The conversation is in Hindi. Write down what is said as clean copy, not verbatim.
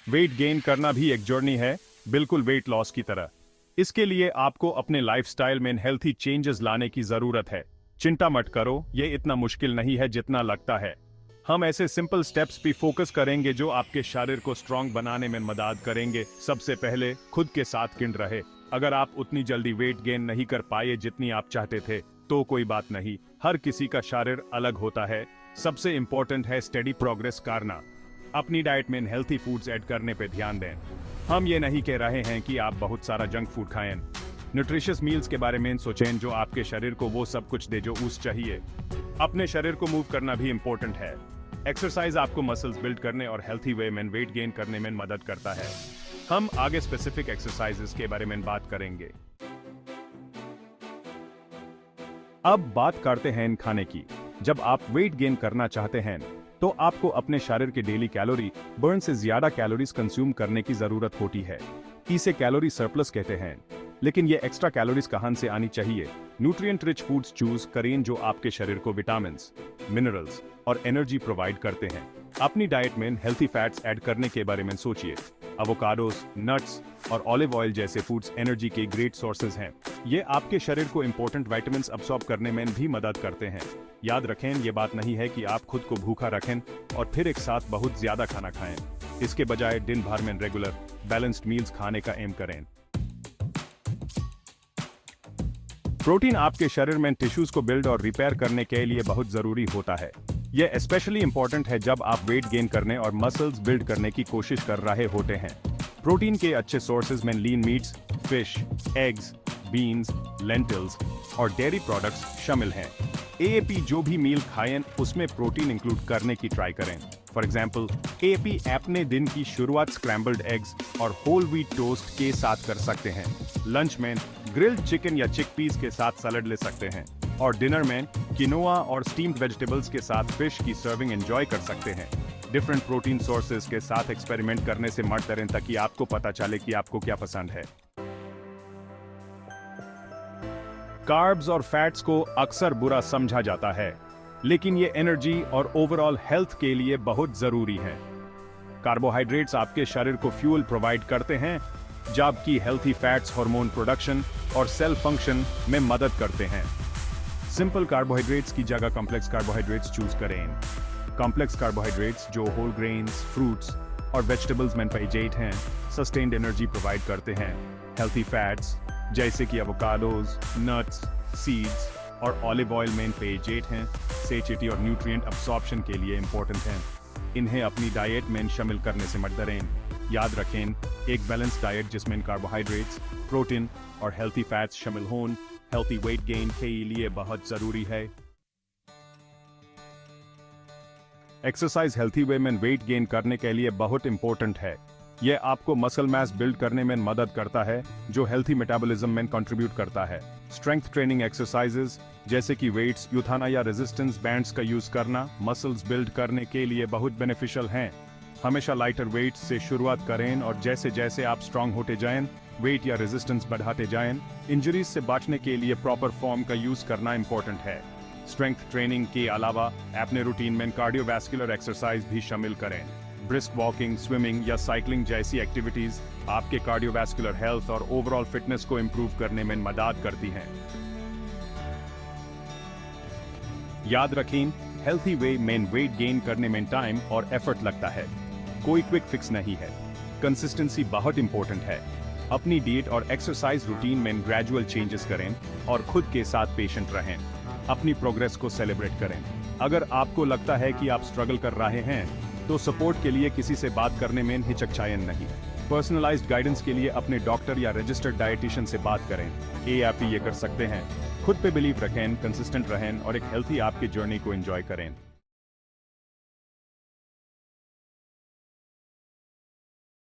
वेट गेन करना भी एक जर्नी है, बिल्कुल वेट लॉस की तरह। इसके लिए आपको अपने लाइफस्टाइल में हेल्थी चेंजेस लाने की जरूरत है। चिंता मत करो, ये इतना मुश्किल नहीं है जितना लगता है। हम ऐसे सिंपल स्टेप्स पे फोकस करेंगे जो आपके शरीर को स्ट्रांग बनाने में मदद करेंगे। सबसे पहले खुद के साथ किन रहे। अगर आप उतनी जल्दी वेट गेन नहीं कर पाए जितनी आप चाहते थे तो कोई बात नहीं, हर किसी का शरीर अलग होता है। सबसे इंपॉर्टेंट है स्टेडी प्रोग्रेस करना। अपनी डाइट में हेल्थी फूड्स ऐड करने पे ध्यान दें। हम ये नहीं कह रहे हैं कि आप बहुत सारा जंक फूड खाएं। न्यूट्रिशियस मील्स के बारे में सोचें जो आपके शरीर को वो सब कुछ दे जो उस चाहिए। अपने शरीर को मूव करना भी इंपॉर्टेंट है। एक्सरसाइज आपको मसल्स बिल्ड करने और हेल्थी वे में वेट गेन करने में मदद करता है। हम आगे स्पेसिफिक एक्सरसाइजेस के बारे में बात करेंगे। अब बात करते हैं खाने की। जब आप वेट गेन करना चाहते हैं तो आपको अपने शरीर के डेली कैलोरी बर्न से ज्यादा कैलोरीज कंज्यूम करने की जरूरत होती है। इसे कैलोरी सरप्लस कहते हैं। लेकिन ये एक्स्ट्रा कैलोरीज कहां से आनी चाहिए? न्यूट्रिएंट रिच फूड्स चूज करें जो आपके शरीर को विटामिन्स, मिनरल्स और एनर्जी प्रोवाइड करते हैं। अपनी डाइट में हेल्थी फैट्स ऐड करने के बारे में सोचिए। एवोकाडोस, नट्स और ऑलिव ऑयल जैसे फूड्स एनर्जी के ग्रेट सोर्सेज हैं। ये आपके शरीर को इंपॉर्टेंट विटामिन्स अब्सॉर्ब करने में भी मदद करते हैं। याद रखें, ये बात नहीं है कि आप खुद को भूखा रखें और फिर एक साथ बहुत ज्यादा खाना खाएं। इसके बजाय दिन भर में रेगुलर बैलेंस्ड मील्स खाने का एम करें। प्रोटीन आपके शरीर में टिश्यूज को बिल्ड और रिपेयर करने के लिए बहुत जरूरी होता है। यह स्पेशली इंपॉर्टेंट है जब आप वेट गेन करने और मसल्स बिल्ड करने की कोशिश कर रहे होते हैं। प्रोटीन के अच्छे सोर्सेज में लीन meets, fish, eggs, beans, lentils और डेयरी प्रोडक्ट्स शामिल हैं। एएपी जो भी मील खाएं उसमें प्रोटीन इंक्लूड करने की ट्राई करें। फॉर एग्जाम्पल, एएपी अपने दिन की शुरुआत स्क्रैम्बल्ड एग्स और होल व्हीट टोस्ट के साथ कर सकते हैं। लंच में ग्रिल्ड चिकन या चिकपीस के साथ सलाद ले सकते हैं और डिनर में किनोआ और स्टीम्ड वेजिटेबल्स के साथ फिश की सर्विंग एंजॉय कर सकते हैं। डिफरेंट प्रोटीन सोर्सेज के साथ एक्सपेरिमेंट करने से मत डरें ताकि आपको पता चले कि आपको क्या पसंद है। कार्ब्स और फैट्स को अक्सर बुरा समझा जाता है, लेकिन ये एनर्जी और ओवरऑल हेल्थ के लिए बहुत जरूरी है। कार्बोहाइड्रेट्स आपके शरीर को फ्यूल प्रोवाइड करते हैं, जबकि हेल्थी फैट्स हार्मोन प्रोडक्शन और सेल फंक्शन में मदद करते हैं। सिंपल कार्बोहाइड्रेट्स की जगह कॉम्प्लेक्स कार्बोहाइड्रेट्स चूज करें। कॉम्प्लेक्स कार्बोहाइड्रेट्स जो होल ग्रेन्स, फ्रूट्स और वेजिटेबल्स में पाए हैं, सस्टेन्ड एनर्जी प्रोवाइड करते हैं। हेल्थी फैट्स जैसे कि एवोकाडोज, नट्स, सीड्स और ऑलिव ऑयल में पाए हैं, सेचिटी और न्यूट्रिएंट अब्सॉर्प्शन के लिए इंपॉर्टेंट हैं। इन्हें अपनी डाइट में शामिल करने से मत डरें। याद रखें, एक बैलेंस डाइट जिसमें कार्बोहाइड्रेट्स, प्रोटीन और हेल्थी फैट्स शामिल हों हेल्थी वेट गेन के लिए बहुत जरूरी है। एक्सरसाइज हेल्थी वे में वेट गेन करने के लिए बहुत इंपॉर्टेंट है। यह आपको मसल मास बिल्ड करने में मदद करता है जो हेल्थी मेटाबॉलिज्म में कंट्रीब्यूट करता है। स्ट्रेंथ ट्रेनिंग एक्सरसाइजेज जैसे कि वेट्स उठाना या रेजिस्टेंस बैंड्स का यूज करना मसल्स बिल्ड करने के लिए बहुत बेनिफिशियल हैं। हमेशा लाइटर वेट से शुरुआत करें और जैसे जैसे आप स्ट्रांग होते जाएं, वेट या रेजिस्टेंस बढ़ाते जाएं। इंजरीज से बचने के लिए प्रॉपर फॉर्म का यूज करना इंपॉर्टेंट है। स्ट्रेंथ ट्रेनिंग के अलावा अपने रूटीन में कार्डियोवैस्कुलर एक्सरसाइज भी शामिल करें। ब्रिस्क वॉकिंग, स्विमिंग या साइकिलिंग जैसी एक्टिविटीज आपके कार्डियोवैस्कुलर हेल्थ और ओवरऑल फिटनेस को इंप्रूव करने में मदद करती हैं। याद रखें, हेल्थी वे में वेट गेन करने में टाइम और एफर्ट लगता है। कोई क्विक फिक्स नहीं है। कंसिस्टेंसी बहुत इंपॉर्टेंट है। अपनी डाइट और एक्सरसाइज रूटीन में ग्रेजुअल चेंजेस करें और खुद के साथ पेशेंट रहें। अपनी प्रोग्रेस को सेलिब्रेट करें। अगर आपको लगता है कि आप स्ट्रगल कर रहे हैं तो सपोर्ट के लिए किसी से बात करने में हिचकचाएं नहीं। पर्सनलाइज्ड गाइडेंस के लिए अपने डॉक्टर या रजिस्टर्ड डाइटिशियन से बात करें। आप ये कर सकते हैं। खुद पे बिलीव रखें, कंसिस्टेंट रहें और एक हेल्थी आपकी जर्नी को एंजॉय करें।